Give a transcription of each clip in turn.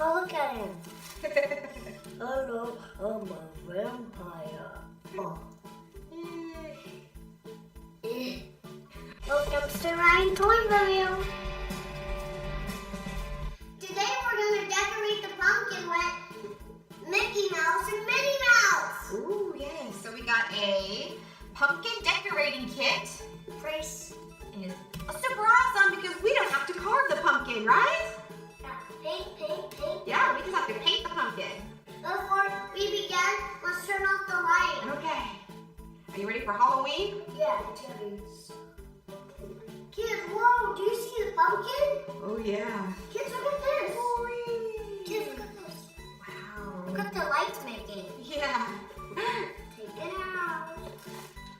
Oh, look at him. Hello, I'm a vampire. Oh. Welcome to Ryan Toyville. Today we're going to decorate the pumpkin with Mickey Mouse and Minnie Mouse. Ooh, yes. So we got a pumpkin decorating kit. First, And it's super awesome because we don't have to carve the pumpkin, right? paint. Yeah, we just have to paint the pumpkin. Before we begin, let's turn off the light. Okay. Are you ready for Halloween? Yeah, it's gonna be so cool. Kids, whoa, do you see the pumpkin? Oh, yeah. Kids, look at this. Kids, look at this. Wow. Look at the lights making. Yeah. Take it out.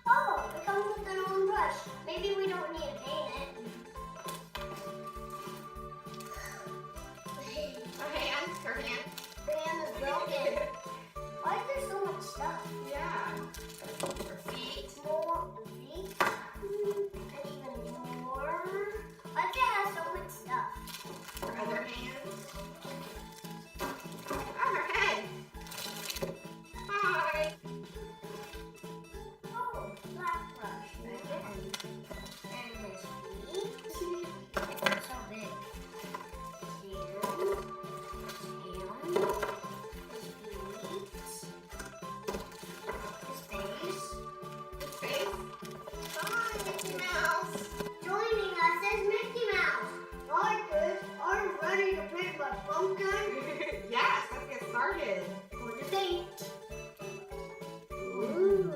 Oh, it comes with an own brush. Maybe we don't need to paint it. Her hand. Her hand is broken. Why is there so much stuff? Yeah. Her feet. More feet. And even more. Why does it have so much stuff? Her other hand. Oh, her head. Hi. Oh, black brush. And his feet. It's so big. Yes, let's get started. For the paint. Ooh.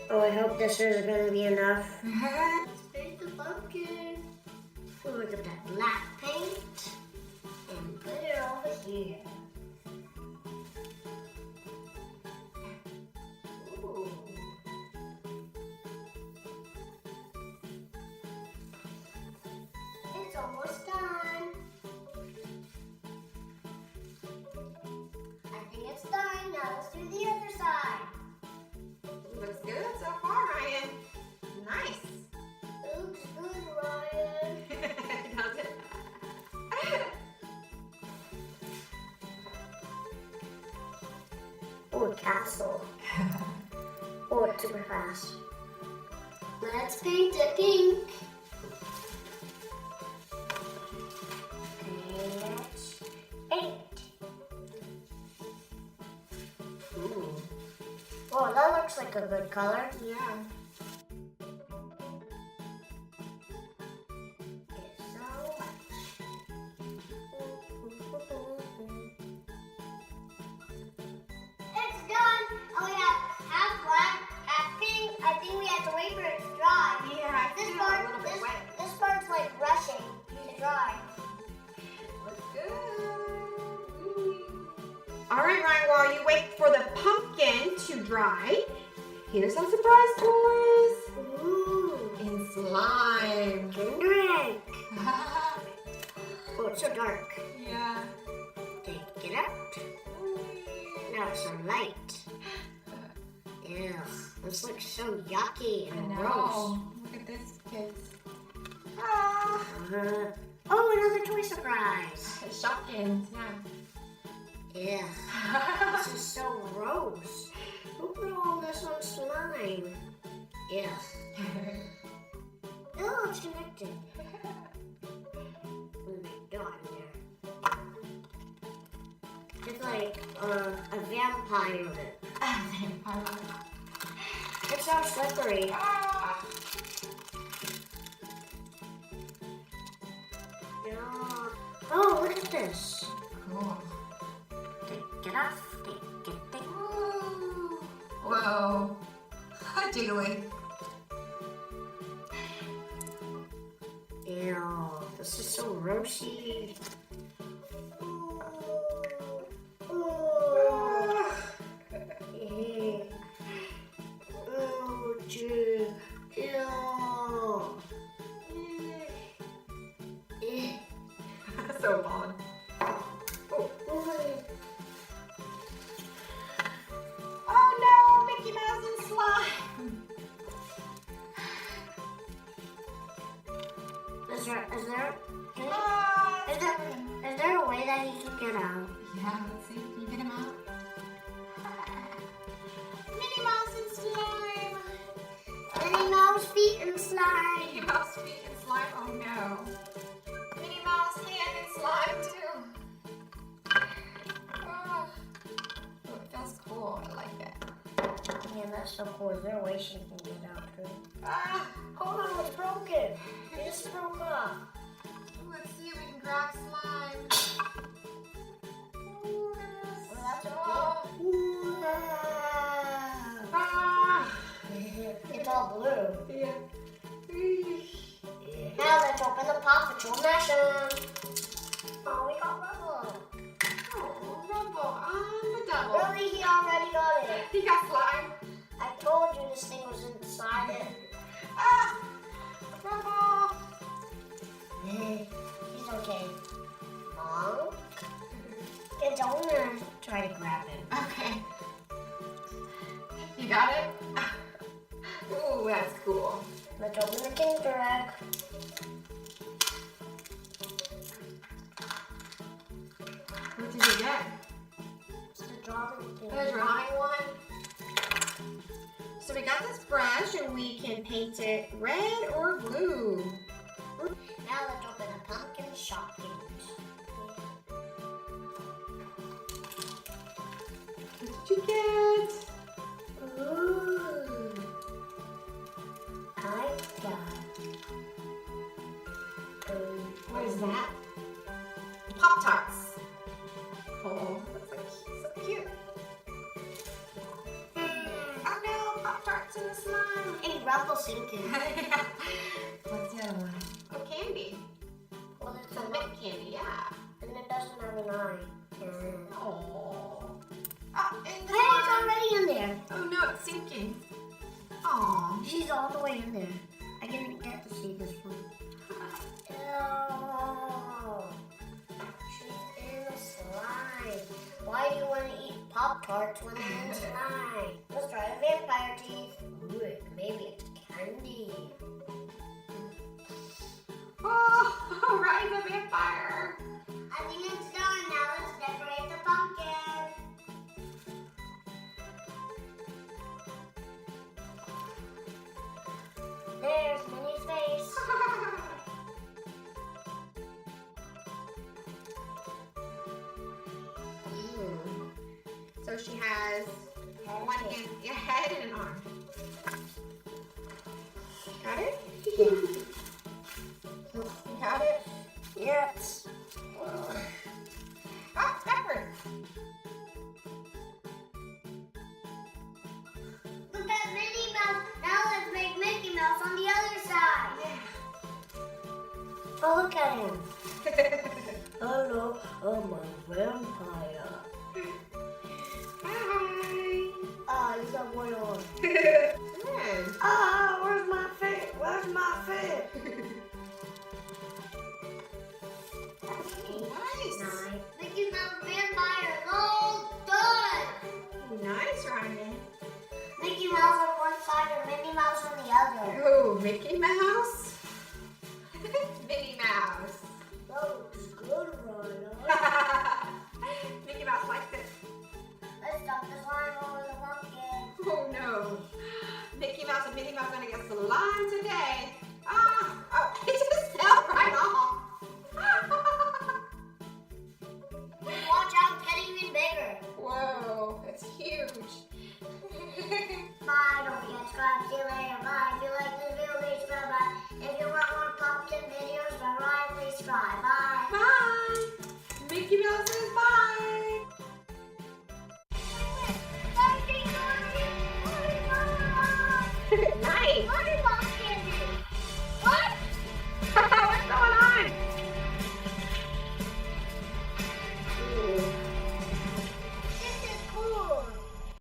Oh, I hope this is going to be enough. Let's paint the pumpkin. Oh, look at that black paint. And put it over here. Ooh. It's almost done. I think it's done. Now let's do the other side. Looks good so far, Ryan. Nice. Looks good, Ryan. Does it? Oh, a castle. Oh, it's super fast. Let's paint it pink. Let's paint. Ooh. Oh, that looks like a good color. Yeah. It's so much. It's done. And we have half black, half pink. I think we have to wait for it to dry. Yeah, it's This still part, a little bit wet. this part's like rushing to dry. Looks good. All right, Ryan, while you wait for the pumpkin to dry, here's some surprise toys. Ooh. And slime. Drink. Oh, it's so dark. Yeah. Take it out. Now it's some light. Ew, this looks so yucky I and know. gross. Look at this, kids. Ah. Oh, another toy surprise. Shopkins, yeah. Ew, this is so gross. Who put all this on slime? Ew. Oh, it's connected. Done there. It's like a vampire lip. It's so slippery. Ah. Yeah. Oh, look at this. Cool. Take it off. Take it. Whoa. Jiggly. Ew, this is so roasty. So long. Oh. Oh no, Mickey Mouse and slime. Is there Ah. is there way that he can get out. Yeah, let's see. Can you get him out? Minnie Mouse and slime. Minnie Mouse feet and slime. Minnie Mouse feet and slime. Oh no. Minnie Mouse hand and slime too. Oh, it feels cool. I like that. Yeah, that's so cool. Is there a way she can get out too? Ah, Hold on, it's broken. It just broke off. let's see if we can grab slime. Ooh, Well, that's a oh. good. Ooh, Ah. it's all blue. Yeah. Now let's open the Paw Patrol mission. Oh, we got Rubble. Oh, Rumble on the double. Really, he already got it. He got slime. I told you this thing was inside it. Ah, Rumble. He's okay. Mom? It's owner. Try to grab him. Okay. You got it? Ooh, that's cool. Let's open the Kinder Egg. What did you get? It's the drawing thing. The drawing one. So we got this brush and we can paint it red or blue. Now let's open the pumpkin shopping. What did you get? Ooh. I got. What is that? Pop-Tarts. Oh, that's like so cute. Oh no, Pop-Tarts in the slime. Hey, Rubble sinking. What's the other one? Oh, candy. Well, it's Some a mint candy, yeah. and it doesn't have an eye. Oh. Oh, and Hey, the it's slime. already in there. Oh no, it's sinking. Oh. She's all the way in there. I didn't get to see this one. Oh, she's in the slime. Why do you want to eat Pop-Tarts when they're in slime? Let's try the vampire teeth. Ooh, maybe it's candy. Oh, Rise the vampire. I think it's done. Now let's decorate the pumpkin. There's Minnie's face. Ooh. So she has one hand, a head and an arm. Got it? You got it? Yes. Oh, Pepper. Look at Minnie Mouse. Now let's make Mickey Mouse on the other side. Yeah. Oh, look at him. Hello, I'm a vampire. Hi. Ah, he's got one arm. Good. Ah, where's my feet? Where's my feet? Nice. Mickey Mouse vampire is all done. Ooh, nice, Ryan. Mickey Mouse on one side and Minnie Mouse on the other. Oh, Mickey Mouse. Minnie Mouse. That looks good, Ryan. Mickey Mouse likes it. Let's dump the slime over the pumpkin. Oh no. Mickey Mouse and Minnie Mouse are gonna get slime